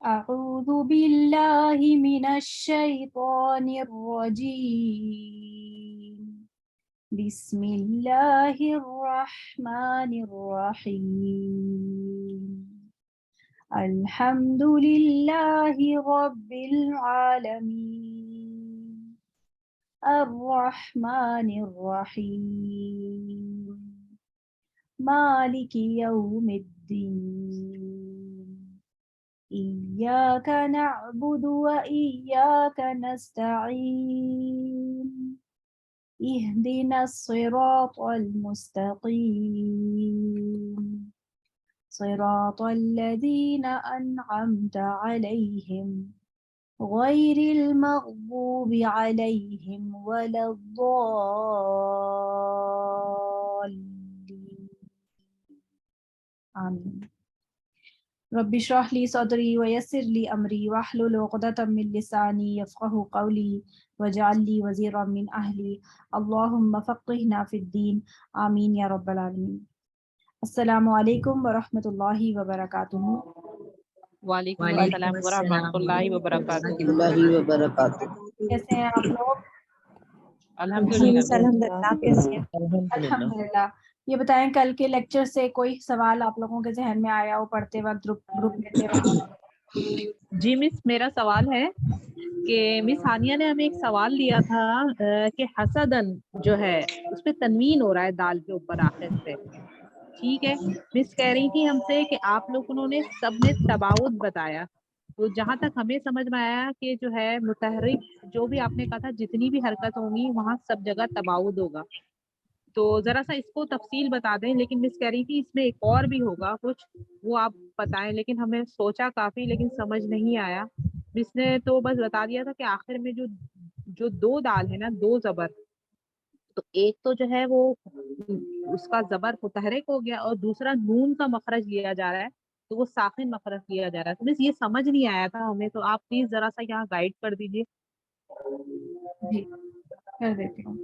أعوذ بالله من الشيطان الرجيم. بسم الله الرحمن الرحيم. الحمد لله رب العالمين الرحمن الرحيم مالك يوم الدين إياك نعبد وإياك نستعين اهدنا الصراط المستقيم صراط الذين أنعمت عليهم غير المغضوب عليهم ولا الضالين آمين. رب اشرح لي صدري ويسر لي أمري واحلل عقدة من لساني يفقهوا قولي واجعل لي وزيرا من أهلي اللهم فقهنا في الدين آمين يا رب العالمين. السلام علیکم ورحمۃ اللہ وبرکاتہ. وعلیکم وعلیکم السلام ورحمۃ السلام اللہ ورحمۃ وبرکاتہ. اللہ وبرکاتہ. کیسے ہیں آپ لوگ؟ الحمدللہ. الحمدللہ. کیسے ہیں؟ الحمدللہ. الحمدللہ. یہ بتائیں کل کے لیکچر سے کوئی سوال آپ لوگوں کے ذہن میں آیا ہو پڑھتے وقت گروپ لیتے وقت؟ جی مس، میرا سوال ہے کہ مس ہانیہ نے ہمیں ایک سوال دیا تھا کہ حسدن جو ہے اس پہ تنوین ہو رہا ہے دال کے اوپر آخر سے. ٹھیک ہے، مس کہہ رہی تھی ہم سے کہ آپ لوگوں نے سب نے تباعد بتایا، تو جہاں تک ہمیں سمجھ میں آیا کہ جو ہے متحرک جو بھی آپ نے کہا تھا جتنی بھی حرکت ہوں گی وہاں سب جگہ تباعد ہوگا. تو ذرا سا اس کو تفصیل بتا دیں. لیکن مس کہہ رہی تھی اس میں ایک اور بھی ہوگا کچھ، وہ آپ بتائیں. لیکن ہمیں سوچا کافی لیکن سمجھ نہیں آیا. مس نے تو بس بتا دیا تھا کہ آخر میں جو دو دال ہے نا، دو زبر، تو ایک تو جو ہے وہ اس کا زبر متحرک ہو گیا اور دوسرا نون کا مخرج لیا جا رہا ہے تو وہ ساکن مخرج لیا جا رہا ہے. تو مس یہ سمجھ نہیں آیا تھا ہمیں، تو آپ پلیز ذرا سا یہاں گائیڈ کر دیجیے. جی کر دیتی ہوں.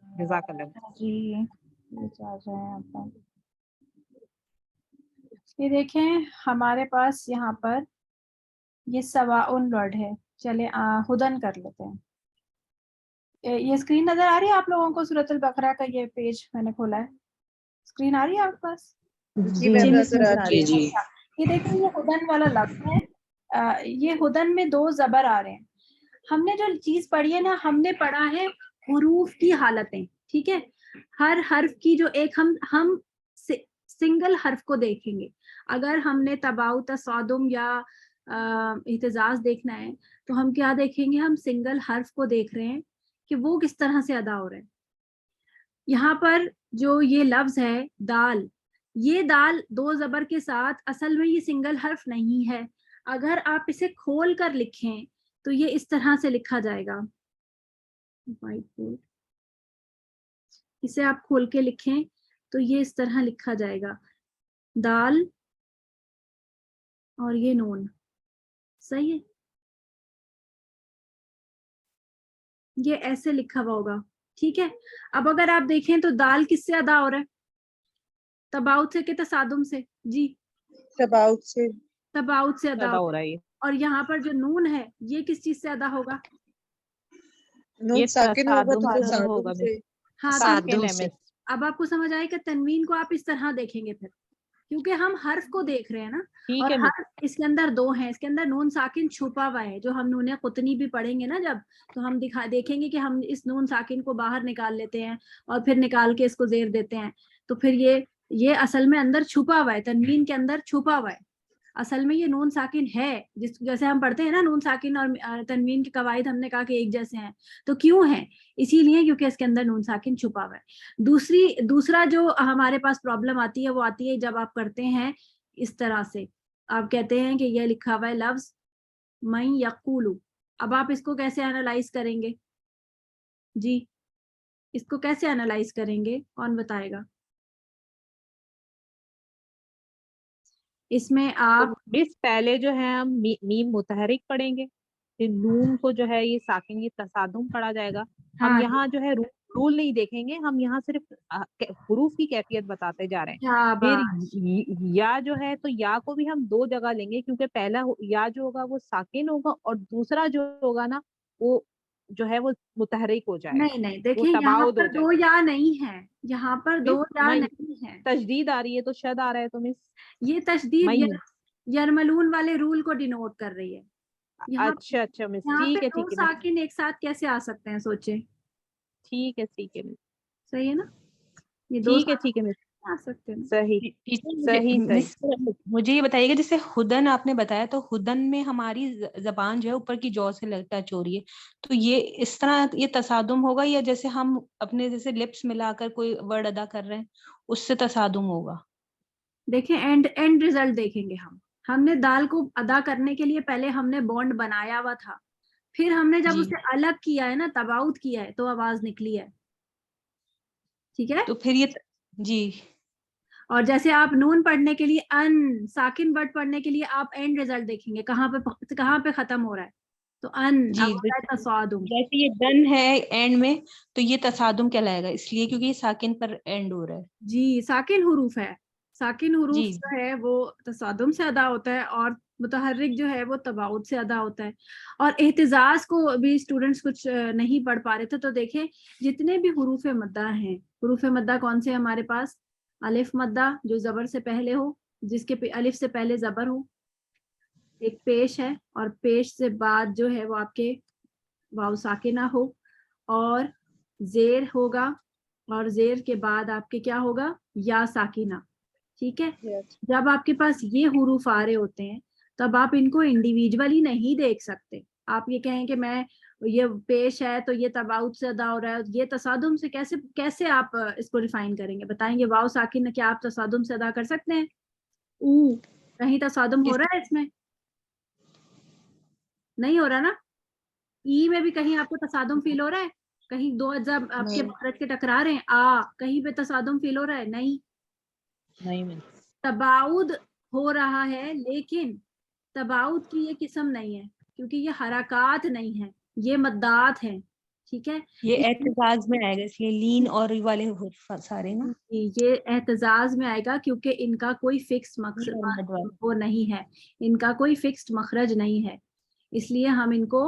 جزاک اللہ. جی یہ چاہ رہے ہیں آپ. یہ دیکھیں ہمارے پاس یہاں پر یہ سواؤن ورڈ ہے. چلے ہدن کر لیتے ہیں. یہ اسکرین نظر آ رہی ہے آپ لوگوں کو؟ سورۃ البقرہ کا یہ پیج میں نے کھولا ہے. اسکرین آ رہی ہے آپ کے پاس؟ جی میم نظر آ رہی ہے. جی یہ دیکھیں یہ ہدن والا لفظ ہے. یہ ہدن میں دو زبر آ رہے ہیں. ہم نے جو چیز پڑھی ہے نا، ہم نے پڑھا ہے حروف کی حالتیں. ٹھیک ہے، ہر حرف کی جو ایک ہم سنگل حرف کو دیکھیں گے. اگر ہم نے تباؤ تصادم یا اہتزاز دیکھنا ہے تو ہم کیا دیکھیں گے؟ ہم سنگل حرف کو دیکھ رہے ہیں کہ وہ کس طرح سے ادا ہو رہے ہیں. یہاں پر جو یہ لفظ ہے دال، یہ دال دو زبر کے ساتھ اصل میں یہ سنگل حرف نہیں ہے. اگر آپ اسے کھول کر لکھیں تو یہ اس طرح سے لکھا جائے گا. وائٹ بورڈ، اسے آپ کھول کے لکھیں تو یہ اس طرح لکھا جائے گا، دال اور یہ نون. صحیح ہے، یہ ایسے لکھا ہوا ہوگا. ٹھیک ہے، اب اگر آپ دیکھیں تو دال کس سے ادا ہو رہا ہے؟ تباؤت سے کہ تصادم سے؟ جی تباؤت سے. تباؤت سے ادا ہو رہا ہے. اور یہاں پر جو نون ہے یہ کس چیز سے ادا ہوگا؟ نون یہ ساکن ہوگا تو تصادم تصادم ہوگا. سے. ہاں، ساکن ہے مس. اب آپ کو سمجھ آئے کہ تنوین کو آپ اس طرح دیکھیں گے پھر، کیونکہ ہم حرف کو دیکھ رہے ہیں نا. ٹھیک اور ہے مس. حرف اس کے اندر دو ہیں. اس کے اندر نون ساکن چھپا ہوا ہے جو ہم نون قطنی بھی پڑھیں گے نا جب، تو ہم دیکھیں گے کہ ہم اس نون ساکن کو باہر نکال لیتے ہیں اور پھر نکال کے اس کو زیر دیتے ہیں. تو پھر یہ اصل میں اندر چھپا ہوا ہے، تنوین کے اندر چھپا ہوا ہے. اصل میں یہ نون ساکن ہے، جیسے ہم پڑھتے ہیں نا نون ساکن اور تنوین کے قواعد ہم نے کہا کہ ایک جیسے ہیں. تو کیوں ہیں؟ اسی لیے کیونکہ اس کے اندر نون ساکن چھپا ہوا ہے. دوسرا جو ہمارے پاس پرابلم آتی ہے وہ آتی ہے جب آپ کرتے ہیں اس طرح سے. آپ کہتے ہیں کہ یہ لکھا ہوا ہے لفظ من یقولو. اب آپ اس کو کیسے انالائز کریں گے؟ جی اس کو کیسے انالائز کریں گے؟ کون بتائے گا؟ اس میں آپ مس پہلے جو ہے ہم میم متحرک پڑھیں گے، پھر نون کو جو ہے یہ ساکن، یہ تصادم پڑھا جائے گا. ہم یہاں جو ہے رول نہیں دیکھیں گے, ہم یہاں صرف حروف کی کیفیت بتاتے جا رہے ہیں. کیا پھر بات. یا جو ہے تو یا کو بھی ہم دو جگہ لیں گے, کیونکہ پہلا یا جو ہوگا وہ ساکن ہوگا, اور دوسرا جو ہوگا نا وہ جو ہے وہ متحرک ہو جائے گا, نہیں نہیں, وہ دیکھیں یہاں تباعد ہو پر جائے دو گا. یا نہیں ہے, یہاں پر دو مس یا میں نہیں ہے. تشدید آ رہی ہے تو شد آ رہا ہے, تو مس یہ تشدید میں یرملون والے رول کو ڈینوٹ کر رہی ہے. اچھا اچھا مس, یہاں پہ ٹھیک ہے دو ٹھیک ہے مس, ساکن ایک ساتھ کیسے آ سکتے ہیں, سوچے. ٹھیک ہے مس, صحیح ہے نا, یہ دو ٹھیک ہے ساکن مس, آ سکتے ہیں. صحیح ٹیچر صحیح صحیح. مجھے یہ بتائیے گا, جیسے ہدن آپ نے بتایا, تو ہدن میں ہماری زبان جو ہے اوپر کی جو سے ٹچ ہو رہی ہے, تو یہ اس طرح یہ تصادم ہوگا, یا جیسے ہم اپنے جیسے لپس ملا کر کوئی ورڈ ادا کر رہے ہیں اس سے تصادم ہوگا؟ دیکھیں اینڈ ریزلٹ دیکھیں گے. ہم نے دال کو ادا کرنے کے لیے پہلے ہم نے بونڈ بنایا ہوا تھا, پھر ہم نے جب جی. اسے الگ کیا ہے نا, تباعد کیا ہے, تو آواز نکلی ہے. ٹھیک ہے. تو پھر یہ جی, اور جیسے آپ نون پڑھنے کے لیے ان ساکن ورڈ پڑھنے کے لیے آپ اینڈ ریزلٹ دیکھیں گے, کہاں پہ ختم ہو رہا ہے, تو ان جی اب ہو رہا ہے تصادم. جیسے یہ دن ہے اینڈ میں, تو یہ تصادم کہلائے گا, اس لیے کیونکہ یہ ساکن پر اینڈ ہو رہا ہے. جی ساکن حروف ہے, ساکن حروف جی جو ہے وہ تصادم سے ادا ہوتا ہے, اور متحرک جو ہے وہ تباعد سے ادا ہوتا ہے. اور اہتزاز کو بھی اسٹوڈنٹس کچھ نہیں پڑھ پا رہے تھے, تو دیکھیں جتنے بھی حروف مدہ ہیں, حروف مدہ کون سے ہمارے پاس؟ الف مدہ جو زبر سے پہلے ہو, جس کے الف سے پہلے زبر ہو, ایک پیش ہے, اور پیش سے بعد جو ہے وہ آپ کے واو ساکنہ ہو, اور زیر ہوگا, اور زیر کے بعد آپ کے کیا ہوگا؟ یا ساکنہ. ٹھیک ہے. جب آپ کے پاس یہ حروف آ رہے ہوتے ہیں تب آپ ان کو انڈیویجولی نہیں دیکھ سکتے. آپ یہ کہیں کہ میں یہ پیش ہے تو یہ تباعد سے ادا ہو رہا ہے, یہ تصادم سے کیسے آپ اس کو ریفائن کریں گے؟ بتائیں گے واو ساکنہ کیا آپ تصادم سے ادا کر سکتے ہیں؟ کہیں تصادم ہو رہا ہے اس میں؟ نہیں ہو رہا نا. ای میں بھی کہیں آپ کو تصادم فیل ہو رہا ہے؟ کہیں دو اجزاء آپ کے مخرج کے ٹکرا رہے ہیں, کہیں پہ تصادم فیل ہو رہا ہے؟ نہیں. تباعد ہو رہا ہے, لیکن تباعد کی یہ قسم نہیں ہے, کیونکہ یہ حرکات نہیں ہے, یہ مدات ہیں. ٹھیک ہے. یہ اعتزاز میں آئے گا, اس لیے لین اور والے سارے نا یہ اعتزاز میں آئے گا, کیونکہ ان کا کوئی فکس مقصد وہ نہیں ہے, ان کا کوئی فکسڈ مخرج نہیں ہے, اس لیے ہم ان کو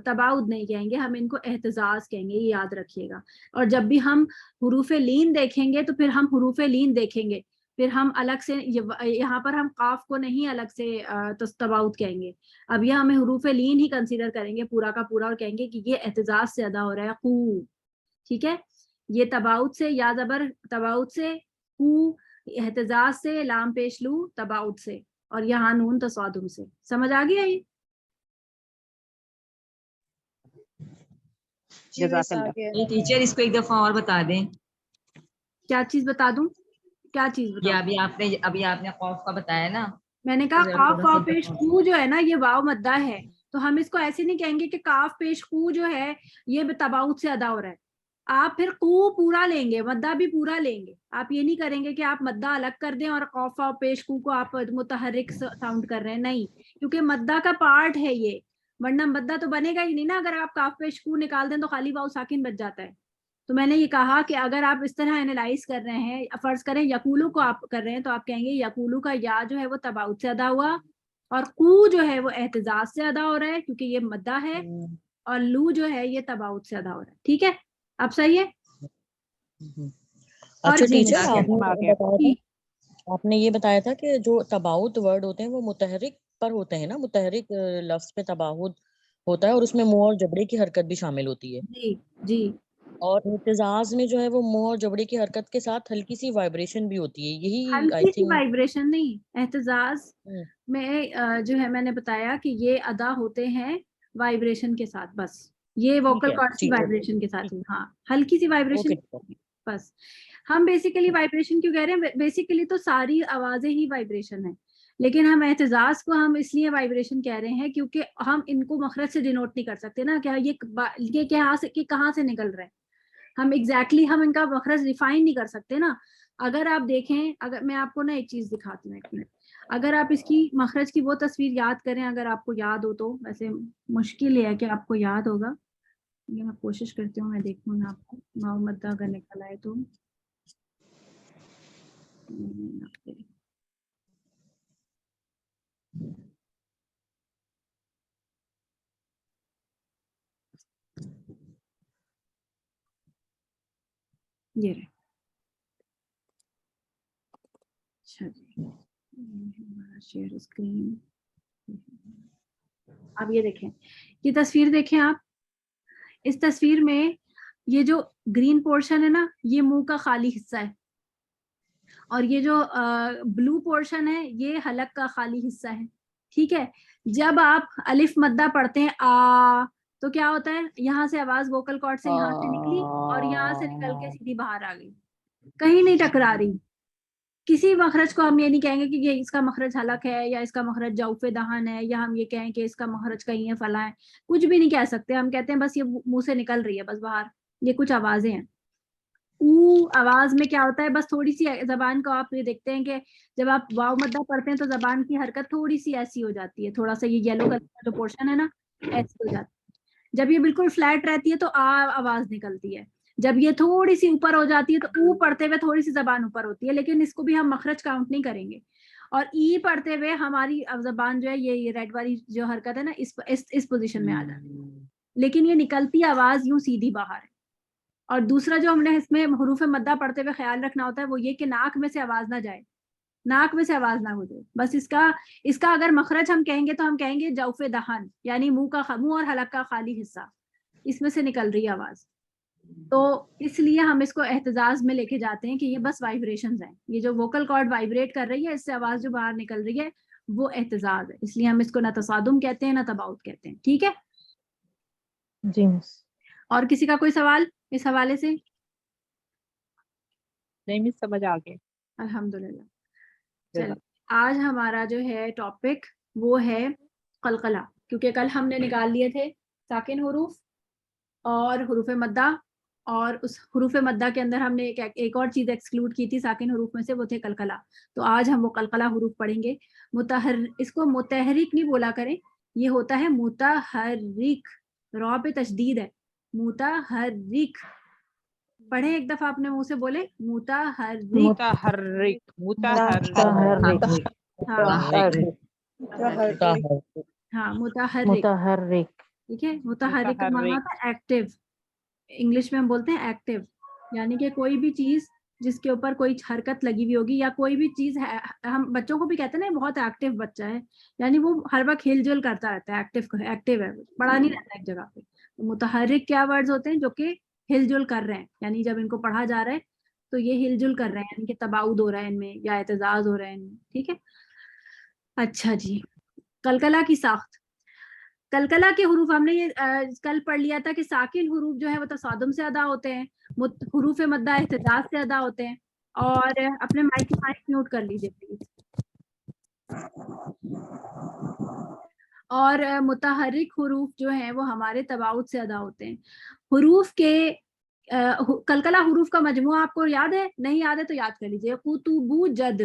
تباعد نہیں کہیں گے, ہم ان کو اعتزاز کہیں گے, یہ یاد رکھیے گا. اور جب بھی ہم حروف لین دیکھیں گے تو پھر ہم حروف لین دیکھیں گے, پھر ہم الگ سے یہاں پر ہم قاف کو نہیں الگ سے تباعد کہیں گے. اب یہ ہمیں حروف لین ہی کنسیڈر کریں گے پورا کا پورا, اور کہیں گے کہ یہ اعتزاز سے ادا ہو رہا ہے, قو. ٹھیک ہے. یہ تباعد سے, یا زبر تباعد سے, قو احتجاج سے, لام پیش لو تباعد سے, اور یہاں نون تصادم سے. سمجھ آ گیا یہ؟ جزاک اللہ. ٹیچر اس کو ایک دفعہ اور بتا دیں. کیا چیز بتا دوں؟ کیا چیز بتا یہ دوں؟ ابھی آپ نے قوف کا بتایا نا, میں نے کہا کاف واو پیش قو جو ہے نا, یہ واو مدہ ہے, تو ہم اس کو ایسے نہیں کہیں گے کہ کاف پیش قو جو ہے یہ تباعد سے ادا ہو رہا ہے. آپ پھر قو پورا لیں گے, مدہ بھی پورا لیں گے. آپ یہ نہیں کریں گے کہ آپ مدہ الگ کر دیں اور قاف واو پیش قو کو آپ متحرک ساؤنڈ کر رہے ہیں, نہیں, کیونکہ مدہ کا پارٹ ہے یہ, ورنہ مدہ تو بنے گا ہی نہیں نا. اگر آپ کاف پیش قو نکال دیں تو خالی واو ساکن بچ جاتا ہے. تو میں نے یہ کہا کہ اگر آپ اس طرح انالائز کر رہے ہیں, فرض کریں یقولو کو آپ کر رہے ہیں, تو آپ کہیں گے یقولو کا یا جو ہے وہ تباعد سے ادا ہوا, اور قو جو ہے وہ احتجاج سے ادا ہو رہا ہے کیونکہ یہ مدہ ہے, اور لو جو ہے یہ تباعد سے ادا ہو رہا ہے. ٹھیک ہے, اب صحیح ہے. اور اچھا ٹیچر آپ نے یہ بتایا تھا کہ جو تباعد ورڈ ہوتے ہیں وہ متحرک پر ہوتے ہیں نا, متحرک لفظ پہ تباعد ہوتا ہے, اور اس میں منہ اور جبڑے کی حرکت بھی شامل ہوتی ہے. جی جی. اور احتزاز میں جو ہے وہ منہ اور جبڑے کی حرکت کے ساتھ ہلکی سی وائبریشن بھی ہوتی ہے, یہی آئی ہلکی سی تھنک. وائبریشن نہیں, احتجاج میں جو ہے میں نے بتایا کہ یہ ادا ہوتے ہیں وائبریشن کے ساتھ, بس یہ ووکل کارڈز کی وائبریشن کے ساتھ ہی. ہاں, ہلکی سی وائبریشن بس. ہم بیسیکلی وائبریشن کیوں کہہ رہے ہیں؟ بیسیکلی تو ساری آوازیں ہی وائبریشن ہیں, لیکن ہم احتجاج کو ہم اس لیے وائبریشن کہہ رہے ہیں کیونکہ ہم ان کو مخرج سے ڈینوٹ نہیں کر سکتے نا, کیا یہ کہاں سے نکل رہے ہیں, ہم ایگزیکٹلی ہم ان کا مخرج ریفائن نہیں کر سکتے نا. اگر آپ دیکھیں, اگر میں آپ کو نا ایک چیز دکھاتی ہوں, ایک منٹ, اگر آپ اس کی مخرج کی وہ تصویر یاد کریں, اگر آپ کو یاد ہو تو, ویسے مشکل ہے کہ آپ کو یاد ہوگا, ये मैं कोशिश करती हूँ, मैं देखूँ ना आपको वाव मद्दा अगर निकल आए तो। ये रहे। अच्छा जी, हमारा शेयर स्क्रीन। अब ये देखें, ये तस्वीर देखें आप। इस तस्वीर में ये जो ग्रीन पोर्शन है ना, ये मुंह का खाली हिस्सा है, और ये जो ब्लू पोर्शन है ये हलक का खाली हिस्सा है। ठीक है, जब आप अलिफ मद्दा पढ़ते हैं आ, तो क्या होता है, यहाँ से आवाज वोकल कॉर्ड से यहाँ से निकली और यहाँ से निकल के सीधी बाहर आ गई, कहीं नहीं टकरा रही। किसी मखरज को हम ये नहीं कहेंगे कि ये इसका मखरज हलक है या इसका मखरज जौफे दहन है, या हम ये कहें कि इसका मखरज कहीं है फला है, कुछ भी नहीं कह सकते। हम कहते हैं बस ये मुंह से निकल रही है बस बाहर, ये कुछ आवाजें हैं। ऊ आवाज में क्या होता है, बस थोड़ी सी जबान को आप ये देखते हैं कि जब आप वाव मद्दा पढ़ते हैं तो जबान की हरकत थोड़ी सी ऐसी हो जाती है, थोड़ा सा ये येलो कलर का जो पोर्शन है ना ऐसी हो जाती है। जब ये बिल्कुल फ्लैट रहती है तो आ आवाज निकलती है, जब ये थोड़ी सी ऊपर हो जाती है तो ऊ पढ़ते हुए थोड़ी सी जबान ऊपर होती है, लेकिन इसको भी हम मखरज काउंट नहीं करेंगे। और ई पढ़ते हुए हमारी जबान जो है ये रेड वाली जो हरकत है ना इस पोजीशन में आ जाती है, लेकिन ये निकलती आवाज यूं सीधी बाहर है। और दूसरा जो हमने इसमें हरूफ मद्दा पढ़ते हुए ख्याल रखना होता है वो ये कि नाक में से आवाज ना जाए, नाक में से आवाज ना गुजरे। बस इसका अगर मखरज हम कहेंगे तो हम कहेंगे जौफे दहन, यानी मुंह और हलक का खाली हिस्सा, इसमें से निकल रही आवाज। तो इसलिए हम इसको एहतजाज में लेके जाते हैं कि ये बस वाइब्रेशंस हैं, ये जो वोकल कॉर्ड वाइब्रेट कर रही है इससे आवाज जो बाहर निकल रही है वो एहतजाज है, इसलिए हम इसको ना तसादुम कहते हैं ना तबाउत कहते हैं। ठीक है जी मिस। और किसी का कोई सवाल इस हवाले से? नहीं मिस, समझ आ गए। अल्हम्दुलिल्लाह। चलिए, आज हमारा जो है टॉपिक वो है कलकला, क्योंकि कल हमने निकाल लिए थे साकिन हुरूफ और हुरूफ मद्दा, और उस हुरूफ मद्दा के अंदर हमने एक और चीज एक्सक्लूड की थी साकिन हुरूफ में से, वो थे कलकला। तो आज हम वो कलकला हुरूफ पढ़ेंगे। इसको मुतहरिक नहीं बोला करें, ये होता है मुतहरिक, रॉ पे तशदीद है, मुतहरिक। पढ़े एक दफा अपने मुंह से बोले मुतहरिक। मुतहर्रिक, मुतहर्रिक, हाँ मुतहरिक। ठीक है, मुतहरिक का माना था एक्टिव, इंग्लिश में हम बोलते हैं एक्टिव, यानी कि कोई भी चीज जिसके ऊपर कोई हरकत लगी हुई होगी, या कोई भी चीज है, हम बच्चों को भी कहते हैं ना बहुत एक्टिव बच्चा है, यानी वो हर वक्त हिलजुल करता रहता है, एक्टिव है, पढ़ा नहीं रहता एक जगह पे। तो मुतहरिक क्या वर्ड्स होते हैं, जो कि हिलजुल कर रहे हैं, यानी जब इनको पढ़ा जा रहा है तो ये हिलजुल कर रहे हैं, यानी कि तबाउद हो रहा है इनमें या एतजाज हो रहा है इनमें। ठीक है, अच्छा जी, कलकला की साख्त। कलकला के हुरूफ हमने ये कल पढ़ लिया था कि साकिन हुरूफ जो है वो तसादुम से अदा होते हैं, हुरूफ मद्दा एहतजाज से अदा होते हैं। और अपने माइक म्यूट कर लीजिए प्लीज। और मुतहरिक हुरूफ जो हैं वो हमारे तबाउत से अदा होते हैं। हुरूफ के कलकला हुरूफ का मजमुआ आपको याद है? नहीं याद है तो याद कर लीजिए। कुतुबु जद,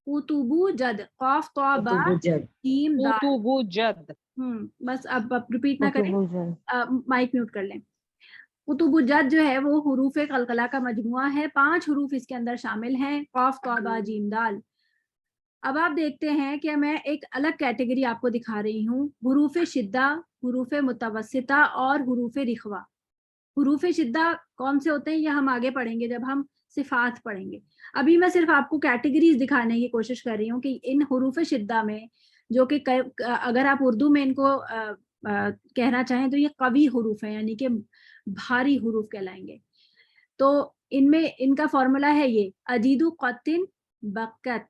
कुतुबु जद, क़ाफ ता बा जीम दाल। कुतुबु जद। बस अब रिपीट ना करें, माइक म्यूट कर लें। कुतुबु जद जो है वो हुरूफ कलकला का मजमुआ है, 5 हुरूफ इसके अंदर शामिल हैं, क़ाफ ता बा जीम दाल। अब आप देखते हैं कि मैं एक अलग कैटेगरी आपको दिखा रही हूँ, हुरूफ शिद्दा, हुरूफ मुतवस्सिता और हुरूफ रिखवा। हुरूफ शिद्दा कौन से होते हैं ये हम आगे पढ़ेंगे जब हम सिफात पढ़ेंगे। अभी मैं सिर्फ आपको कैटेगरीज दिखाने की कोशिश कर रही हूँ कि इन हुरूफ शिद्दा में, जो कि अगर आप उर्दू में इनको कहना चाहें तो ये कवी हुरूफ है, यानी कि भारी हुरूफ कहलाएंगे। तो इनमें इनका फॉर्मूला है ये अजीदु क़तिन बक़त।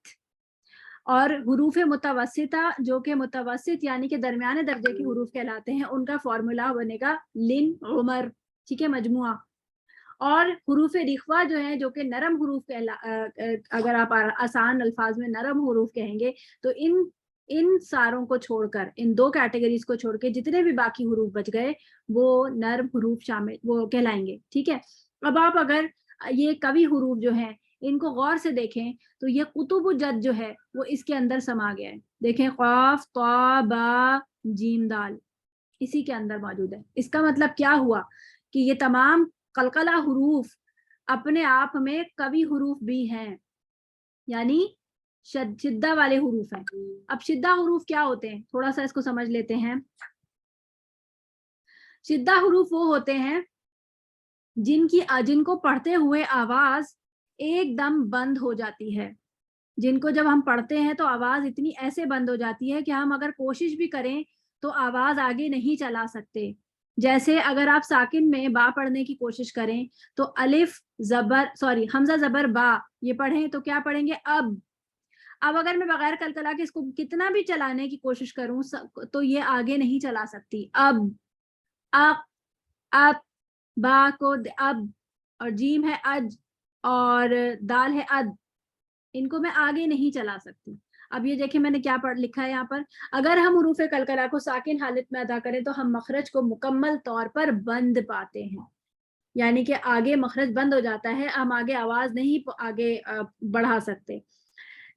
और हुरूफ मुतवस्सिता जो कि मुतवस्सित यानी कि दरमियाने दर्जे के हुरूफ कहलाते हैं, उनका फॉर्मूला बनेगा लिन उमर। ठीक है, मजमुआ। और हुरूफ रिखवा जो है, जो कि नरम हुरूफ अगर आप आसान अल्फाज में नरम हुरूफ कहेंगे, तो इन सारों को छोड़कर, इन 2 कैटेगरीज को छोड़ के जितने भी बाकी हुरूफ बच गए वो नरम हुरूफ शामिल वो कहलाएंगे। ठीक है, अब आप अगर ये कवि हुरूफ जो है इनको गौर से देखें तो ये कुतुब जद जो है वो इसके अंदर समा गया है। देखें क़ाफ ता बा जीम दाल, اسی کے اندر موجود ہے. اس کا مطلب کیا ہوا کہ یہ تمام قلقلہ حروف اپنے آپ میں قوی حروف بھی ہیں, یعنی شدہ والے حروف ہیں. اب شدہ حروف کیا ہوتے ہیں, تھوڑا سا اس کو سمجھ لیتے ہیں. شدہ حروف وہ ہوتے ہیں جن کو پڑھتے ہوئے آواز ایک دم بند ہو جاتی ہے, جن کو جب ہم پڑھتے ہیں تو آواز اتنی ایسے بند ہو جاتی ہے کہ ہم اگر کوشش بھی کریں تو آواز آگے نہیں چلا سکتے. جیسے اگر آپ ساکن میں با پڑھنے کی کوشش کریں تو الف حمزہ زبر با یہ پڑھیں تو کیا پڑھیں گے, اب اگر میں بغیر قلقلہ کے اس کو کتنا بھی چلانے کی کوشش کروں تو یہ آگے نہیں چلا سکتی. اب با کو اب, اور جیم ہے اج, اور دال ہے اد, ان کو میں آگے نہیں چلا سکتی. اب یہ دیکھیں میں نے کیا لکھا ہے یہاں پر, اگر ہم حروف قلقلہ کو ساکن حالت میں ادا کریں تو ہم مخرج کو مکمل طور پر بند پاتے ہیں, یعنی کہ آگے مخرج بند ہو جاتا ہے, ہم آگے آواز نہیں آگے بڑھا سکتے,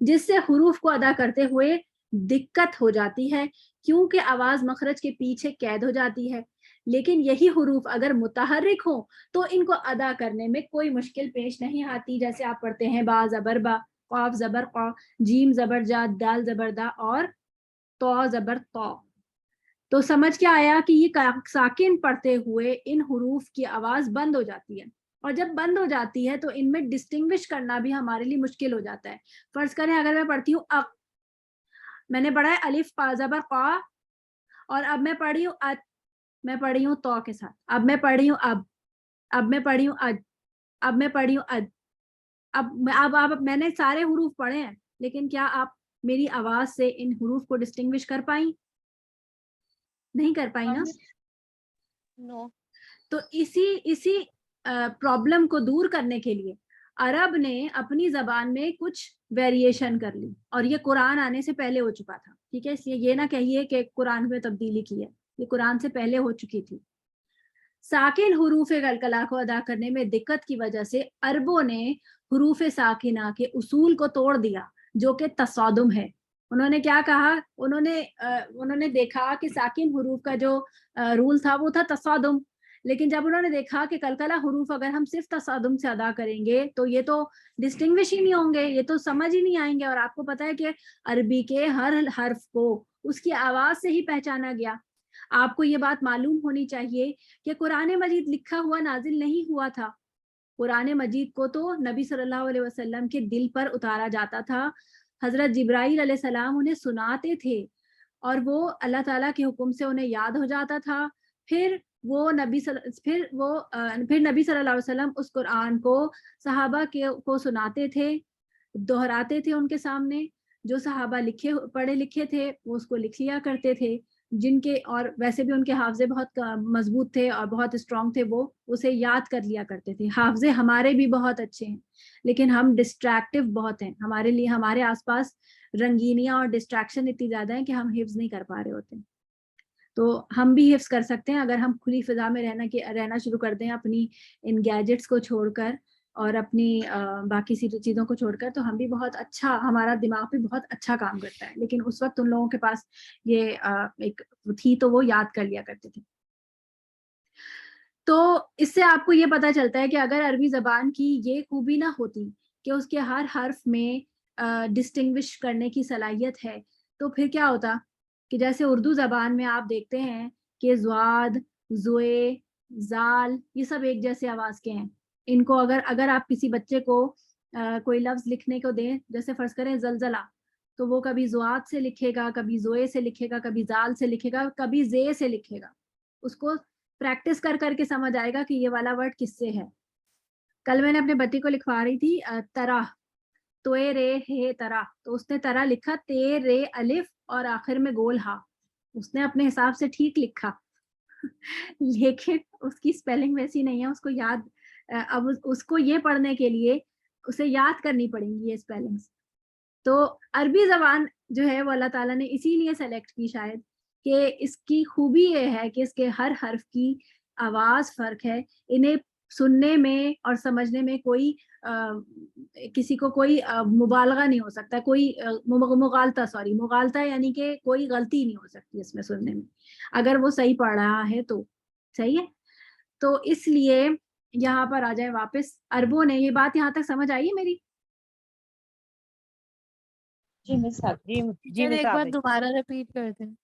جس سے حروف کو ادا کرتے ہوئے دقت ہو جاتی ہے کیونکہ آواز مخرج کے پیچھے قید ہو جاتی ہے. لیکن یہی حروف اگر متحرک ہوں تو ان کو ادا کرنے میں کوئی مشکل پیش نہیں آتی, جیسے آپ پڑھتے ہیں با زبر با, قاف زبر قا, جیم زبر جا, دال زبر دا, اور تو زبر تو. تو سمجھ کے آیا کہ یہ ساکن پڑھتے ہوئے ان حروف کی آواز بند ہو جاتی ہے, اور جب بند ہو جاتی ہے تو ان میں ڈسٹنگوش کرنا بھی ہمارے لیے مشکل ہو جاتا ہے. فرض کریں اگر میں پڑھتی ہوں اق, میں نے پڑھا ہے الف قا زبر قا, اور اب میں پڑھی ہوں ات, میں پڑھی ہوں تو کے ساتھ, اب میں پڑھی ہوں اب میں پڑھی ہوں اج, اب میں پڑھی ہوں اد. اب میں نے سارے حروف پڑھے ہیں, لیکن کیا آپ میری آواز سے ان حروف کو ڈسٹنگوش کر پائیں؟ نہیں کر پائی نا. نو. تو اسی پرابلم کو دور کرنے کے لیے عرب نے اپنی زبان میں کچھ ویریشن کر لی, اور یہ قرآن آنے سے پہلے ہو چکا تھا, ٹھیک ہے, اس لیے یہ نہ کہیے کہ قرآن میں تبدیلی کی ہے, یہ قرآن سے پہلے ہو چکی تھی. ساکن حروف قلقلہ کو ادا کرنے میں دقت کی وجہ سے عربوں نے حروف ساکنہ کے اصول کو توڑ دیا, جو کہ تصادم ہے. انہوں نے کیا کہا, انہوں نے دیکھا کہ ساکن حروف کا جو رول تھا وہ تھا تصادم, لیکن جب انہوں نے دیکھا کہ قلقلہ حروف اگر ہم صرف تصادم سے ادا کریں گے تو یہ تو ڈسٹنگوش ہی نہیں ہوں گے, یہ تو سمجھ ہی نہیں آئیں گے. اور آپ کو پتا ہے کہ عربی کے ہر حرف کو اس کی آواز سے ہی پہچانا گیا. آپ کو یہ بات معلوم ہونی چاہیے کہ قرآن مجید لکھا ہوا نازل نہیں ہوا تھا. قرآن مجید کو تو نبی صلی اللہ علیہ وسلم کے دل پر اتارا جاتا تھا. حضرت جبرائیل علیہ السلام انہیں سناتے تھے, اور وہ اللہ تعالیٰ کے حکم سے انہیں یاد ہو جاتا تھا. پھر نبی صلی اللہ علیہ وسلم اس قرآن کو صحابہ کو سناتے تھے, دہراتے تھے ان کے سامنے. جو صحابہ پڑھے لکھے تھے وہ اس کو لکھ لیا کرتے تھے, جن کے اور ویسے بھی ان کے حافظے بہت مضبوط تھے اور بہت اسٹرانگ تھے, وہ اسے یاد کر لیا کرتے تھے. حافظے ہمارے بھی بہت اچھے ہیں, لیکن ہم ڈسٹریکٹیو بہت ہیں. ہمارے لیے ہمارے آس پاس رنگینیاں اور ڈسٹریکشن اتنی زیادہ ہیں کہ ہم حفظ نہیں کر پا رہے ہوتے. تو ہم بھی حفظ کر سکتے ہیں اگر ہم کھلی فضا میں رہنا شروع کر دیں, اپنی ان گیجٹس کو چھوڑ کر اور اپنی باقی چیزوں کو چھوڑ کر, تو ہم بھی بہت اچھا, ہمارا دماغ بھی بہت اچھا کام کرتا ہے. لیکن اس وقت ان لوگوں کے پاس یہ ایک تھی تو وہ یاد کر لیا کرتے تھے. تو اس سے آپ کو یہ پتا چلتا ہے کہ اگر عربی زبان کی یہ خوبی نہ ہوتی کہ اس کے ہر حرف میں ڈسٹنگوش کرنے کی صلاحیت ہے, تو پھر کیا ہوتا کہ جیسے اردو زبان میں آپ دیکھتے ہیں کہ زواد, زوئے, زال یہ سب ایک جیسے آواز کے ہیں. ان کو اگر آپ کسی بچے کو کوئی لفظ لکھنے کو دیں, جیسے فرض کریں زلزلہ, تو وہ کبھی زواد سے لکھے گا, کبھی زوئے سے لکھے گا, کبھی زال سے لکھے گا, کبھی زے سے لکھے گا. اس کو پریکٹس کر کے سمجھ آئے گا کہ یہ والا ورڈ کس سے ہے. کل میں نے اپنے بچی کو لکھوا رہی تھی طرح, تو رے ہے طرح, تو اس نے طرح لکھا تے رے الف اور آخر میں گول ہا. اس نے اپنے حساب سے ٹھیک لکھا لیکن اس کی اسپیلنگ ویسی نہیں ہے. اس کو یاد, اب اس کو یہ پڑھنے کے لیے اسے یاد کرنی پڑیں گی یہ اسپیلنگس. تو عربی زبان جو ہے وہ اللہ تعالیٰ نے اسی لیے سلیکٹ کی شاید کہ اس کی خوبی یہ ہے کہ اس کے ہر حرف کی آواز فرق ہے. انہیں सुनने में और समझने में कोई किसी को कोई मुबालगा नहीं हो सकता, कोई मुगालता यानी कि कोई गलती नहीं हो सकती इसमें सुनने में, अगर वो सही पढ़ रहा है तो सही है। तो इसलिए यहाँ पर आ जाए वापस, अरबों ने, ये बात यहाँ तक समझ आई है मेरी? जी मिस साहब, जी टीचर मिस एक बार साहब। दोबारा रिपीट कर दें।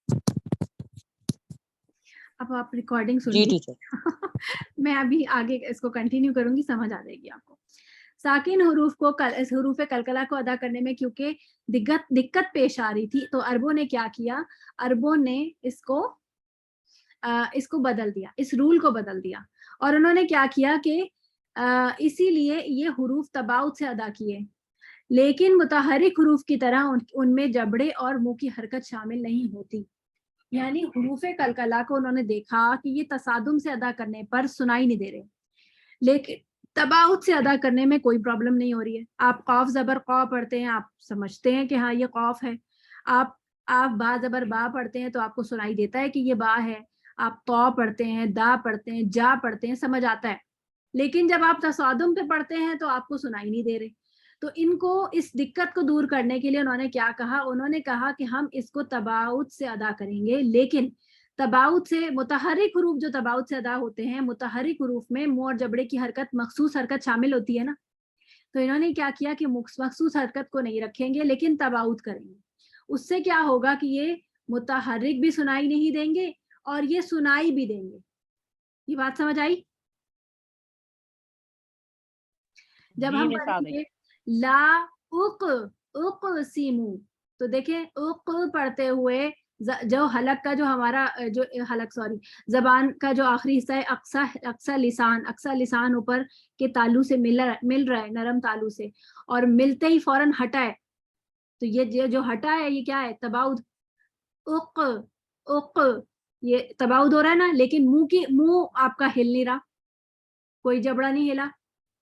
अब आप रिकॉर्डिंग जी सुनिए। टीचर। मैं अभी आगे इसको कंटिन्यू करूंगी, समझ आ जाएगी आपको। साकिन हरूफ को इस हरूफ कलकला को अदा करने में क्योंकि दिक्कत पेश आ रही थी, तो अरबों ने क्या किया, अरबों ने इसको बदल दिया, इस रूल को बदल दिया। और उन्होंने क्या किया कि इसीलिए ये हरूफ तबाउत से अदा किए, लेकिन मुतहरिक हरूफ की तरह उनमें जबड़े और मुंह की हरकत शामिल नहीं होती। यानी हरूफ कलकला को उन्होंने देखा कि ये तसादुम से अदा करने पर सुनाई नहीं दे रहे, लेकिन तबाउत से अदा करने में कोई प्रॉब्लम नहीं हो रही है। आप कौफ जबर कौ पढ़ते हैं, आप समझते हैं कि हाँ ये कौफ है। आप बा जबर बा पढ़ते हैं तो आपको सुनाई देता है कि ये बा है। आप तौ पढ़ते हैं, दा पढ़ते हैं, जा पढ़ते हैं, समझ आता है। लेकिन जब आप तसादुम पे पढ़ते हैं तो आपको सुनाई नहीं दे रहे। तो इनको इस दिक्कत को दूर करने के लिए उन्होंने क्या कहा, उन्होंने कहा कि हम इसको तबाउत से अदा करेंगे, लेकिन तबाउत से मुतहरिक हरूफ जो तबाउत से अदा होते हैं, मुतहरिक हरूफ में मुंह और जबड़े की हरकत, मखसूस हरकत शामिल होती है ना। तो इन्होंने क्या किया कि मखसूस हरकत को नहीं रखेंगे लेकिन तबाउत करेंगे। उससे क्या होगा कि ये मुतहरिक भी सुनाई नहीं देंगे और ये सुनाई भी देंगे। ये बात समझ आई? जब हम पढ़ेंगे ला उक सीमू, तो देखें उक पढ़ते हुए जो हलक का जो हमारा जो हलक जबान का जो आखिरी हिस्सा है, अक्सा लिसान ऊपर के तालू से मिल रहा है, नरम तालू से, और मिलते ही फौरन हटा है। तो ये जो हटा है ये क्या है, तबाउद। उक ये तबाउद हो रहा है ना, लेकिन मुंह आपका हिल नहीं रहा, कोई जबड़ा नहीं हिला,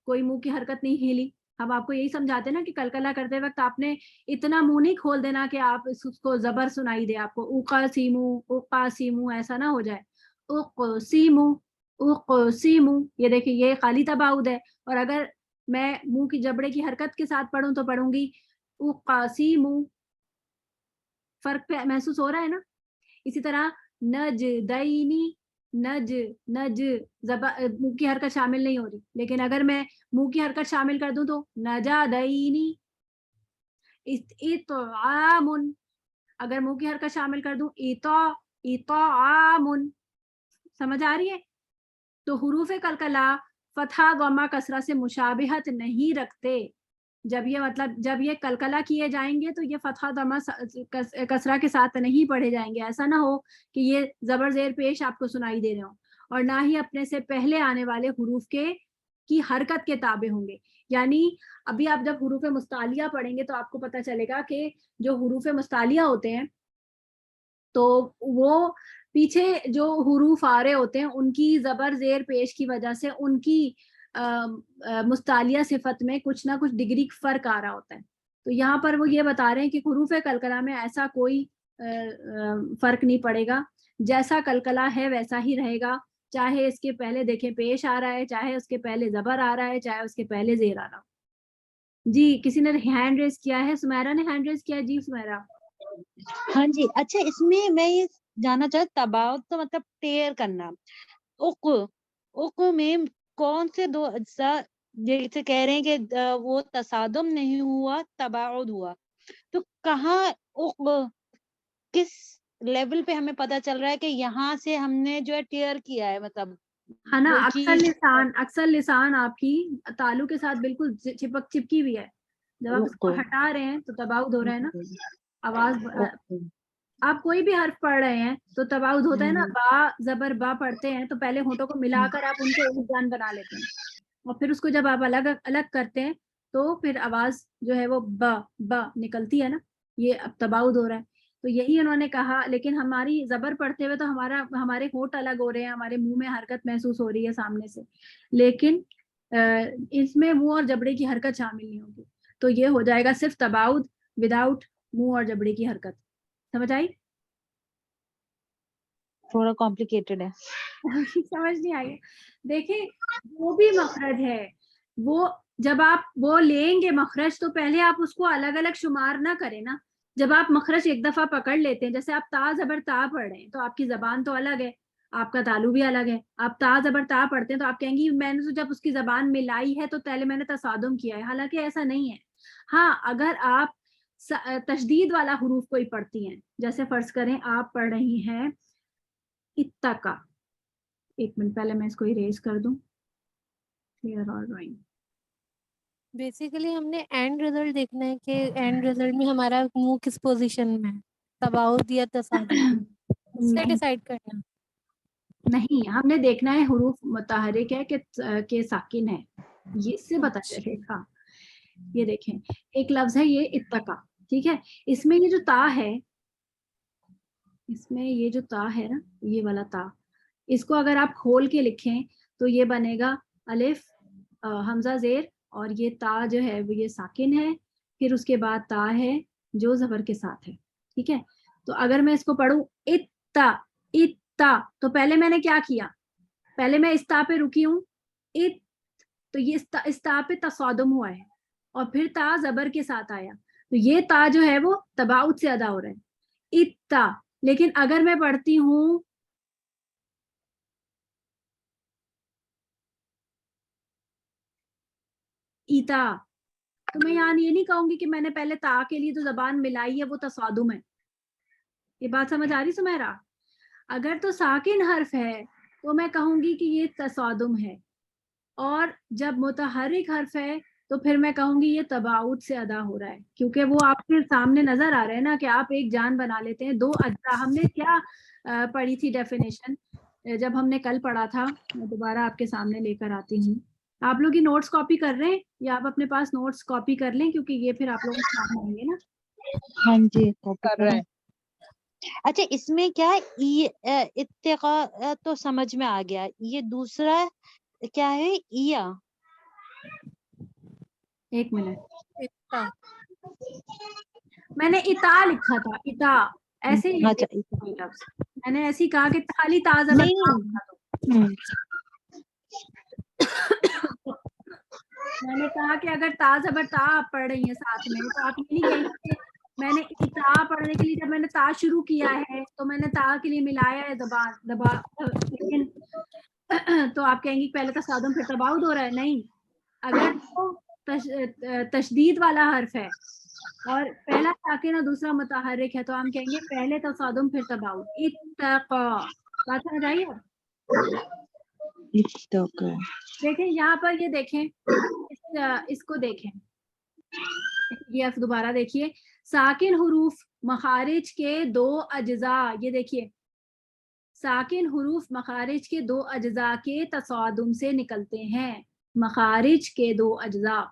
कोई मुंह की हरकत नहीं हिली। हम आपको यही समझाते हैं ना कि कलकला करते वक्त आपने इतना मुंह नहीं खोल देना कि आप उसको जबर सुनाई दे आपको, उका सीमू ऐसा ना हो जाए। उक सीमू ये देखिए ये खाली तबाउद है। और अगर मैं मुंह की जबड़े की हरकत के साथ पढ़ूं तो पढ़ूंगी उका सीमू। फर्क पे महसूस हो रहा है ना? इसी तरह नज दईनी, नज मुंह की हरकत शामिल नहीं हो रही, लेकिन अगर मैं मुंह की हरकत शामिल कर दूं तो नजा दईनी। इतआमुन, अगर मुंह की हरकत शामिल कर दूं इतआमुन। समझ आ रही है? तो हुरूफ कलकला फतहा गमा कसरा से मुशाबिहत नहीं रखते। जब ये कलकला किए जाएंगे तो ये फतहा दमा कसरा के साथ नहीं पढ़े जाएंगे। ऐसा ना हो कि ये जबर जेर पेश आपको सुनाई दे रहे हो, और ना ही अपने से पहले आने वाले हुरूफ की हरकत के ताबे होंगे। यानी अभी आप जब हुरूफ मुस्तालिया पढ़ेंगे तो आपको पता चलेगा कि जो हुरूफ मुस्तालिया होते हैं तो वो पीछे जो हुरूफ आ रहे होते हैं उनकी जबर जेर पेश की वजह से उनकी मुस्तालिया सिफत में कुछ ना कुछ डिग्री फर्क आ रहा होता है। तो यहाँ पर वो ये बता रहे हैं कि हुरूफ कलकला में ऐसा कोई फर्क नहीं पड़ेगा, जैसा कलकला है वैसा ही रहेगा, चाहे इसके पहले देखें पेश आ रहा है, चाहे उसके पहले जबर आ रहा है, चाहे उसके पहले जेर आ रहा हो। जी किसी ने हैंड रेज किया है, सुमेरा ने हैंड रेज किया है। जी सुमेरा। हाँ जी, अच्छा इसमें मैं ये जानना चाहता, तबाउत तो मतलब टेर करना, उक में कौन से दो अज्जा, जैसे कह रहे हैं कि वो तसादुम नहीं हुआ, तबाउद हुआ, तो कहाँ किस लेवल पे हमें पता चल रहा है कि यहाँ से हमने जो है टेयर किया है, मतलब है ना, वो चीज अक्सर लिसान आपकी तालु के साथ बिल्कुल चिपकी हुई है। जब आप इसको हटा रहे हैं तो तबाउद हो रहा है ना, आवाज। आप कोई भी हर्फ पढ़ रहे हैं तो तबाउद होता है ना, बा जबर बा पढ़ते हैं तो पहले होठों को मिलाकर आप उनको एक जान बना लेते हैं, और फिर उसको जब आप अलग अलग करते हैं तो फिर आवाज जो है वो ब निकलती है ना, ये अब तबाउद हो रहा है। तो यही उन्होंने कहा, लेकिन हमारी जबर पढ़ते हुए तो हमारे होठ अलग हो रहे हैं, हमारे मुंह में हरकत महसूस हो रही है सामने से, लेकिन इसमें मुंह और जबड़े की हरकत शामिल नहीं होगी। तो ये हो जाएगा सिर्फ तबाउद विदाउट मुंह और जबड़े की हरकत। समझ आई? थोड़ा कॉम्प्लिकेटेड है। समझ नहीं आई। देखिए वो भी मखरज है, वो जब आप वो लेंगे मखरज तो पहले आप उसको अलग अलग शुमार ना करें ना। जब आप मखरज एक दफा पकड़ लेते हैं, जैसे आप ता जबर ता पढ़ रहे हैं तो आपकी जबान तो अलग है, आपका तालु भी अलग है। आप ता जबर ता पढ़ते हैं तो आप कहेंगी मैंने तो जब उसकी जबान मिलाई है तो पहले मैंने तसादुम किया है, हालांकि ऐसा नहीं है। हाँ, अगर आप तशदीद वाला हुरूफ कोई पढ़ती हैं, जैसे फर्ज करें आप पढ़ रही हैं इत्तका, एक मिनट पहले मैं इसको इरेज कर दूं, क्लियर और ड्राइंग। बेसिकली हमने एंड रिजल्ट देखना है कि एंड रिजल्ट में हमारा मुंह किस पोजीशन में है, तबाउद या तसादुम, उससे डिसाइड करना। नहीं, हमने देखना है हुरूफ मुतहरिक है कि साकिन है, ये इससे पता चलेगा। ये देखें एक लफ्ज है ये इत्तका, ठीक है, इसमें ये जो ता है, इसमें ये जो ता है ना, ये वाला ता, इसको अगर आप खोल के लिखें तो ये बनेगा अलिफ हमजा जेर, और ये ता जो है वो ये साकिन है, फिर उसके बाद ता है जो जबर के साथ है, ठीक है। तो अगर मैं इसको पढ़ूं इत्ता इत्ता, तो पहले मैंने क्या किया, पहले मैं इस ता पे रुकी हूँ इत, तो ये इस ता पे तसादुम हुआ है और फिर ता जबर के साथ आया, तो ये ता जो है वो तबाउत से अदा हो रहा है इत्ता। लेकिन अगर मैं पढ़ती हूँ ईता, तो मैं यहाँ ये नहीं कहूंगी कि मैंने पहले ता के लिए जो जबान मिलाई है वो तसादुम है। ये बात समझ आ रही सुमेरा? अगर तो साकिन हर्फ है तो मैं कहूंगी कि ये तसादुम है, और जब मुतहरिक हर्फ है तो फिर मैं कहूंगी ये तबाउत से अदा हो रहा है, क्योंकि वो आपके सामने नजर आ रहा है ना कि आप एक जान बना लेते हैं दो अज्जा। हमने क्या पढ़ी थी डेफिनेशन जब हमने कल पढ़ा था, मैं दोबारा आपके सामने लेकर आती हूँ। आप लोग ये नोट्स कॉपी कर रहे हैं या आप अपने पास नोट्स कॉपी कर लें, क्योंकि ये फिर आप लोगों के सामने आएंगे ना। हाँ जी, कॉपी कर रहे हैं। अच्छा, इसमें क्या है, इत्तिका तो समझ में आ गया, ये दूसरा क्या है, इया? एक मिनट, इत्ता, मैंने इता लिखा था, इता ऐसे ही अच्छा, लफ्ज मैंने ऐसे ही कहा कि खाली ताज़ा नहीं, मैंने कहा कि अगर ता जबर ता आप पढ़ रही हैं साथ में, तो आप ये नहीं कहेंगे मैंने ता पढ़ने के लिए जब मैंने ता शुरू किया है तो मैंने ता के लिए मिलाया है दबा, लेकिन तो आप कहेंगी पहले तसादुम फिर तबाउद हो रहा है। नहीं, अगर तो तशदीद वाला हर्फ है और पहला साकिन और दूसरा मुतहर्रिक है तो हम कहेंगे पहले तसादुम फिर तबाउद। इत्तका, बात समझ आई है? देखें यहाँ पर, ये देखें इसको देखें, ये दोबारा देखिए, साकिन हुरूफ मखारिज के दो अज्जा, ये देखिए साकिन हुरूफ मखारिज के दो अज्जा के तसादुम से निकलते हैं। मखारिज के दो अज्जा,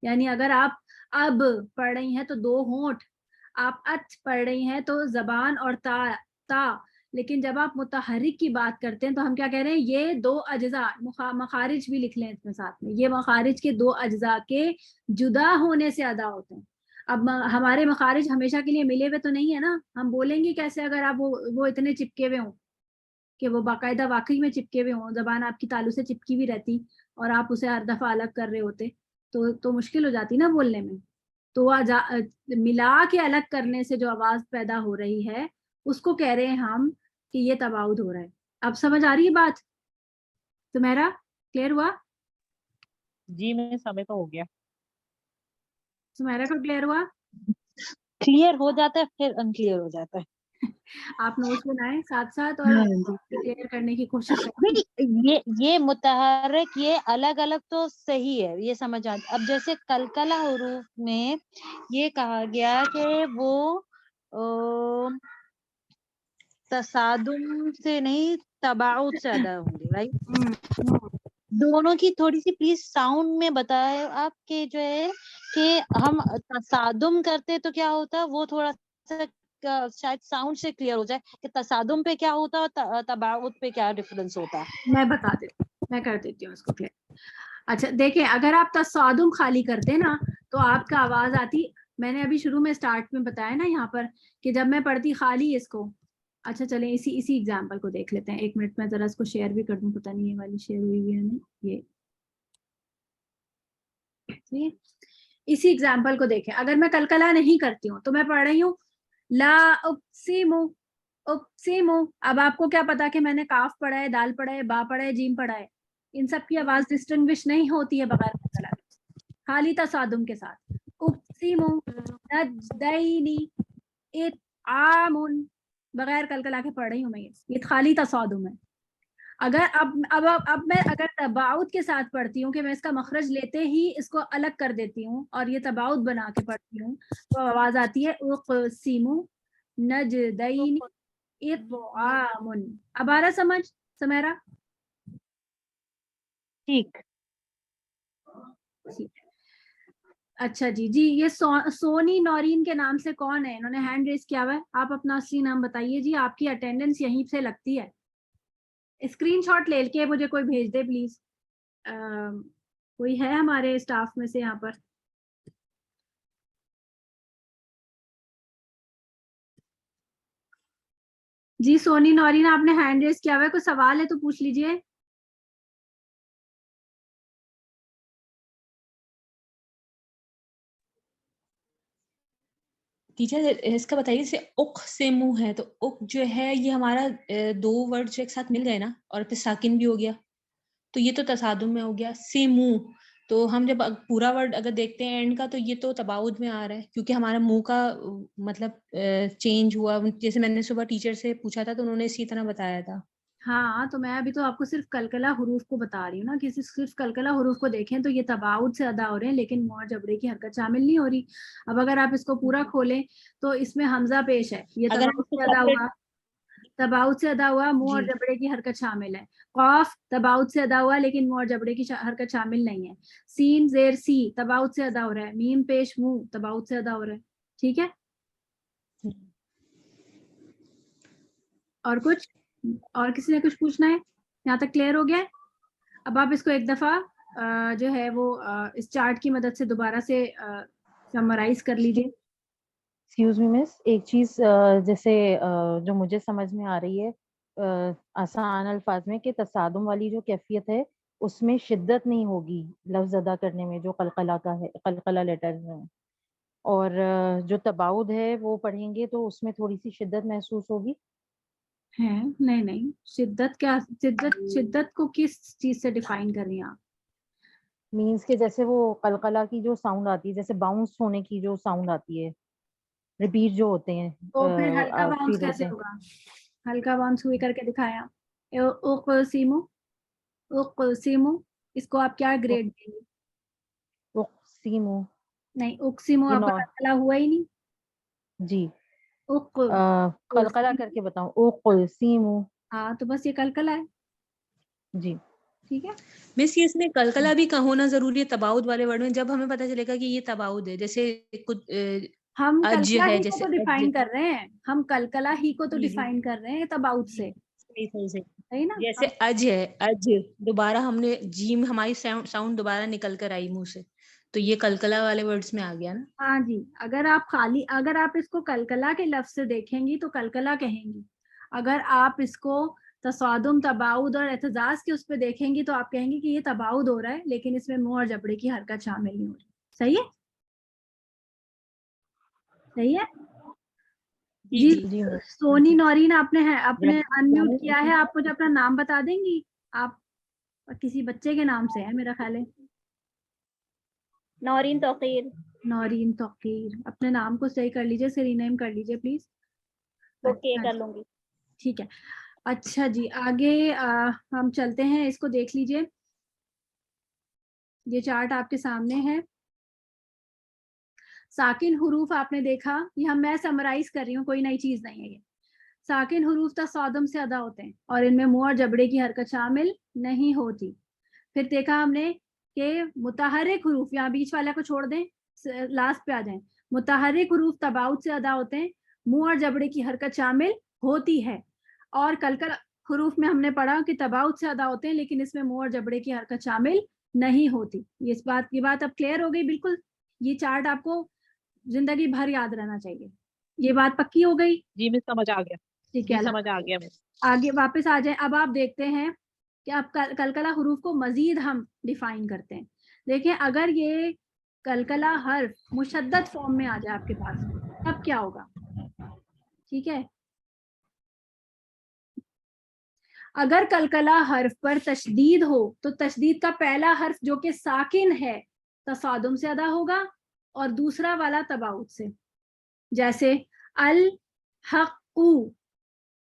यानी अगर आप अब पढ़ रही हैं तो दो होंठ, आप अत पढ़ रही हैं तो जबान और ता, लेकिन जब आप मुतहरिक की बात करते हैं तो हम क्या कह रहे हैं, ये दो अज्जा, मखारिज भी लिख लें इसमें साथ में, ये मखारिज के दो अज्जा के जुदा होने से अदा होते हैं। अब हमारे मखारिज हमेशा के लिए मिले हुए तो नहीं है ना, हम बोलेंगे कैसे अगर आप वो इतने चिपके हुए हों कि वो बाकायदा वाकई में चिपके हुए हों, जबान आपकी तालू से चिपकी भी रहती और आप उसे हर दफा अलग कर रहे होते तो मुश्किल हो जाती ना बोलने में। तो मिला के अलग करने से जो आवाज पैदा हो रही है उसको कह रहे हैं हम कि ये तबाउद हो रहा है। अब समझ आ रही है बात तुम्हारा? क्लियर हुआ? जी मैं समय तो हो गया। तुम्हारा को क्लियर हुआ? क्लियर हो जाता है फिर अनक्लियर हो जाता है। आप नोट्स बनाएं साथ साथ और क्लियर करने की कोशिश करें। नहीं, ये मुतहर्रिक ये अलग अलग तो सही है, ये समझ आ। अब जैसे कलकला हुरूफ में ये कहा गया कि वो तसादुम से नहीं तबाउद से अदा होंगे, राइट? दोनों की थोड़ी सी प्लीज साउंड में बताए आप कि जो है कि हम तसादुम करते तो क्या होता, वो थोड़ा सा शायद साउंड से क्लियर हो जाए कि तसादुम पे क्या होता है, तबाउद पे क्या डिफरेंस होता है। मैं बता देती हूँ, मैं कर देती हूँ इसको क्लियर। अच्छा देखिए, अगर आप तसादुम खाली करते ना तो आपका आवाज आती, मैंने अभी शुरू में स्टार्ट में बताया ना यहाँ पर कि जब मैं पढ़ती खाली इसको अच्छा चलें इसी एग्जाम्पल को देख लेते हैं, 1 मिनट में जरा इसको शेयर भी कर दूं, पता नहीं ये वाली शेयर हुई है नहीं, ये ठीक है। इसी एग्जाम्पल को देखें, अगर मैं कलकला नहीं करती हूँ तो मैं पढ़ रही हूँ ला उक्सिमु उक्सिमु। अब आपको क्या पता कि मैंने काफ पढ़ा है, दाल पढ़ा है, बा पढ़ा है, जीम पढ़ा है, इन सब की आवाज डिस्टिंग्विश नहीं होती है बगैर कलकला के, खाली तसादुम के साथ। उक्सिमु नजदैनी इत्आमुन, बगैर कलकला के पढ़ रही हूँ मैं, ये खाली तसादुम है। अगर अब मैं अगर तबाउत के साथ पढ़ती हूँ कि मैं इसका मखरज लेते ही इसको अलग कर देती हूँ और ये तबाउत बना के पढ़ती हूँ, तो आवाज आती है उक़सिमु नजदैनी इत्आमुन। अब आ रहा समझ समेरा? ठीक। ठीक है, अच्छा जी ये सोनी नौरीन के नाम से कौन है? इन्होंने हैंड रेज किया हुआ है, आप अपना असली नाम बताइए जी, आपकी अटेंडेंस यहीं से लगती है। स्क्रीनशॉट ले के मुझे कोई भेज दे प्लीज, कोई है हमारे स्टाफ में से यहाँ पर? जी सोनी नौरीन आपने हैंड रेज किया हुआ है, कोई सवाल है तो पूछ लीजिए। टीचर इसका बताइए, जैसे उक से मुंह है, तो उक जो है ये हमारा 2 वर्ड जो एक साथ मिल गए ना, और फिर साकिन भी हो गया, तो ये तो तसादुम में हो गया। से मुंह, तो हम जब पूरा वर्ड अगर देखते हैं एंड का, तो ये तो तबाउद में आ रहा है, क्योंकि हमारा मुंह का मतलब चेंज हुआ। जैसे मैंने सुबह टीचर से पूछा था तो उन्होंने इसी तरह बताया था। हाँ तो मैं अभी तो आपको सिर्फ कलकला हुरूफ को बता रही हूँ ना, कि सिर्फ कलकला हुरूफ को देखें तो ये तबाउद से अदा हो रहे हैं, लेकिन मुअर जबड़े की हरकत शामिल नहीं हो रही। अब अगर आप इसको पूरा खोलें तो इसमें हमजा पेश है, ये अगर तबाउद से अदा हुआ, तबाउद से अदा हुआ, मुंह और जी। जबड़े की हरकत शामिल है। कॉफ तबाउद से अदा हुआ लेकिन मुंह और जबड़े की हरकत शामिल नहीं है। सीन जेर सी तबाउद से अदा हो रहा है। मीम पेश मुंह तबाउद से अदा हो रहा है। ठीक है, और कुछ, और किसी ने कुछ पूछना है? यहाँ तक क्लियर हो गया है? अब आप इसको एक दफा जो है वो इस चार्ट की मदद से दोबारा से समराइज कर लीजिए। एक्सक्यूज मी मिस, एक चीज जैसे जो मुझे समझ में आ रही है आसान अल्फाज में, कि तसादुम वाली जो कैफियत है उसमें शिद्दत नहीं होगी लफ्ज अदा करने में, जो कलकला का है, कलकला लेटर में, और जो तबाउद है वो पढ़ेंगे तो उसमें थोड़ी सी शिद्दत महसूस होगी। है नहीं, शिद्दत क्या, शिद्दत को किस चीज से डिफाइन कर रही हैं आप? मीन्स के जैसे वो कलकला की जो साउंड आती है, जैसे बाउंस होने की जो साउंड आती है, रिपीट जो होते हैं, तो फिर हल्का बाउंस फील कैसे होते हैं। होगा? हल्का बाउंस हुई करके दिखाया। उक़सिमु, उक़सिमु, इसको आप क्या ग्रेड देंगे? उक़सिमु, नहीं, उक़सिमु ये आपका नौ कलकला हुआ ही नहीं। जी, उक़ कलकला करके बताऊं, उक़सिमु, हाँ तो बस ये कलकला है। जी। ठीक है, मिस, ये इसमें कलकला भी का होना जरूरी है तबाउद वाले वर्ड में, जब हमें पता चलेगा कि ये तबाउद है। जैसे कुछ हम अज कलकला है, ही को जैसे तो अज। डिफाइन कर रहे हैं, हम कलकला ही को तो जी, जी, डिफाइन कर रहे हैं तबाउत से, सही सही सही। सही ना? जैसे अज है, अज दोबारा हमने जीम, हमारी साउंड दोबारा निकल कर आई मुंह से, तो ये कलकला वाले वर्ड्स में आ गया ना। हाँ जी, अगर आप इसको कलकला के लफ्ज से देखेंगी तो कलकला कहेंगी। अगर आप इसको तसादुम, तबाउद और एतजाज के उस पे देखेंगी तो आप कहेंगी कि ये तबाउद हो रहा है, लेकिन इसमें मुंह और जबड़े की हरकत शामिल नहीं हो रही। सही है, सही है जी। जी सोनी नौरीन आपने जरा अनम्यूट किया है, आप मुझे अपना नाम बता देंगी? आप किसी बच्चे के नाम से है मेरा ख्याल है। नौरीन तौकीर। नौरीन तौकीर, अपने नाम को सही कर लीजिए, से रीनेम कर लीजिए प्लीज। ओके, कर लूंगी। ठीक है, अच्छा जी आगे हम चलते हैं, इसको देख लीजिए, ये चार्ट आपके सामने है। साकिन हुरूफ आपने देखा, ये मैं समराइज कर रही हूँ, कोई नई चीज नहीं है ये। साकिन हुरूफ तसादुम से अदा होते हैं और इनमें मुंह और जबड़े की हरकत शामिल नहीं होती। फिर देखा हमने कि मुतहर्रिक हुरूफ, यहाँ बीच वाला को छोड़ दें, लास्ट पे आ जाएं। मुतहर्रिक हुरूफ तबाउत से अदा होते हैं, मुंह और जबड़े की हरकत शामिल होती है। और कलकला हुरूफ में हमने पढ़ा कि तबाउत से अदा होते हैं लेकिन इसमें मुंह और जबड़े की हरकत शामिल नहीं होती। ये बात अब क्लियर हो गई बिल्कुल। ये चार्ट आपको जिंदगी भर याद रहना चाहिए, ये बात पक्की हो गई? जी मिस, समझ आ गया। ठीक है, समझ आ गया मिस। आगे वापस आ जाए। अब आप देखते हैं कि अब कलकला हरूफ को मजीद हम डिफाइन करते हैं। देखें, अगर ये कलकला हर्फ मुशद्दद फॉर्म में आ जाए आपके पास, तब क्या होगा? ठीक है, अगर कलकला हर्फ पर तशदीद हो तो तशदीद का पहला हर्फ जो कि साकिन है तसादुम से अदा होगा और दूसरा वाला तबाउद से। जैसे अल हक़्क़ु,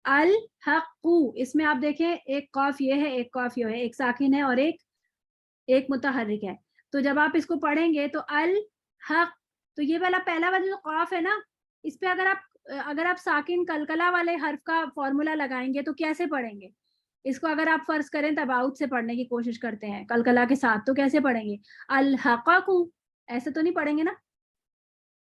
अल हक़्क़ु, इसमें आप देखें एक कॉफ ये है, एक कॉफ ये है, एक साकिन है और एक मुतहर्रिक है। तो जब आप इसको पढ़ेंगे तो अल हक़, तो ये वाला पहला वाला जो कॉफ है ना, इस पे अगर आप साकिन कलकला वाले हर्फ का फॉर्मूला लगाएंगे तो कैसे पढ़ेंगे इसको? अगर आप फर्ज करें तबाउत से पढ़ने की कोशिश करते हैं कलकला के साथ, तो कैसे पढ़ेंगे? अल हक़क़ु, ऐसे तो नहीं पढ़ेंगे ना।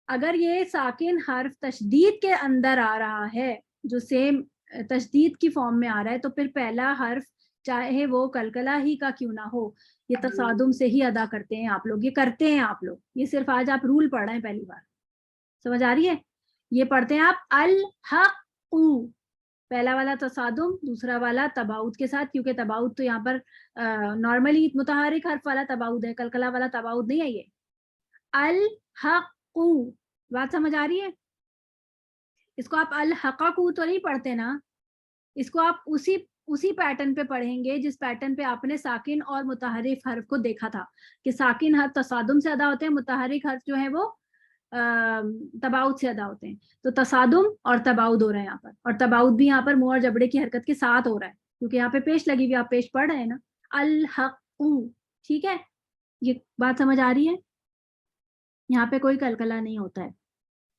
अगर ये साकिन हर्फ तशदीद के अंदर आ रहा है, जो सेम तशदीद की फॉर्म में आ रहा है, तो फिर पहला हर्फ चाहे वो कलकला ही का क्यों ना हो, ये तसादुम से ही अदा करते हैं आप लोग, ये करते हैं आप लोग। ये सिर्फ आज आप रूल पढ़ रहे हैं पहली बार, समझ आ रही है? ये पढ़ते हैं आप अल हक़्क़ु, पहला वाला तसादुम, दूसरा वाला तबाउद के साथ, क्योंकि तबाउद तो यहाँ पर नॉर्मली मुतहर्रिक हर्फ वाला तबाउद है, कलकला वाला तबाउद नहीं है ये। अल हक़्क़ु, बात समझ आ रही है? इसको आप अल हक़्क़ु तो नहीं पढ़ते ना, इसको आप उसी पैटर्न पे पढ़ेंगे जिस पैटर्न पे आपने साकिन और मुतहर्रिक हर्फ को देखा था कि साकिन हर्फ तसादुम से अदा होते हैं, मुतहर्रिक हर्फ जो है वो तबाउद से अदा होते हैं। तो तसादुम और तबाउद हो रहा है यहाँ पर, और तबाउद भी यहाँ पर मुंह और जबड़े की हरकत के साथ हो रहा है, क्योंकि यहाँ पे पेश लगी हुई, आप पेश पढ़ रहे हैं ना, अल हक़्क़ु। ठीक है, ये बात समझ आ रही है? यहाँ पे कोई कलकला नहीं होता है।